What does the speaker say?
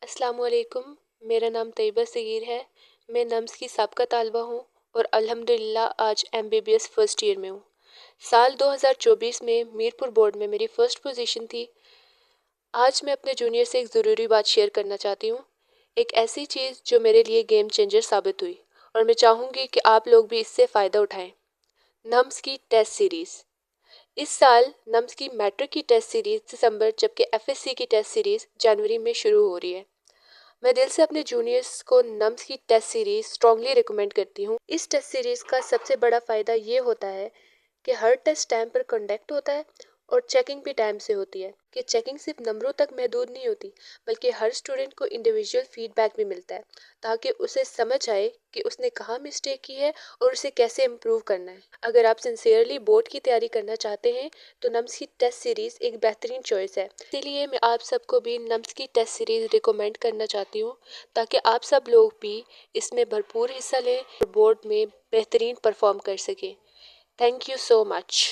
अस्सलाम वालेकुम। मेरा नाम तैयबा सगीर है। मैं नम्स की साबका तालबा हूँ और अल्हम्दुलिल्लाह आज MBBS फर्स्ट ईयर में हूँ। साल 2024 में मीरपुर बोर्ड में मेरी फ़र्स्ट पोजीशन थी। आज मैं अपने जूनियर से एक ज़रूरी बात शेयर करना चाहती हूँ, एक ऐसी चीज़ जो मेरे लिए गेम चेंजर साबित हुई और मैं चाहूँगी कि आप लोग भी इससे फ़ायदा उठाएं। नम्स की टेस्ट सीरीज़। इस साल नम्स की मैट्रिक की टेस्ट सीरीज़ दिसंबर जबकि FSC की टेस्ट सीरीज़ जनवरी में शुरू हो रही है। मैं दिल से अपने जूनियर्स को नम्स की टेस्ट सीरीज़ स्ट्रांगली रिकमेंड करती हूँ। इस टेस्ट सीरीज़ का सबसे बड़ा फ़ायदा ये होता है कि हर टेस्ट टाइम पर कंडक्ट होता है और चेकिंग भी टाइम से होती है कि चेकिंग सिर्फ नंबरों तक महदूद नहीं होती बल्कि हर स्टूडेंट को इंडिविजुअल फीडबैक भी मिलता है ताकि उसे समझ आए कि उसने कहाँ मिस्टेक की है और उसे कैसे इम्प्रूव करना है। अगर आप सिंसियरली बोर्ड की तैयारी करना चाहते हैं तो नम्स की टेस्ट सीरीज़ एक बेहतरीन चॉइस है। इसीलिए मैं आप सबको भी नम्स की टेस्ट सीरीज़ रिकमेंड करना चाहती हूँ ताकि आप सब लोग भी इसमें भरपूर हिस्सा लें और बोर्ड में बेहतरीन परफॉर्म कर सकें। Thank you so much.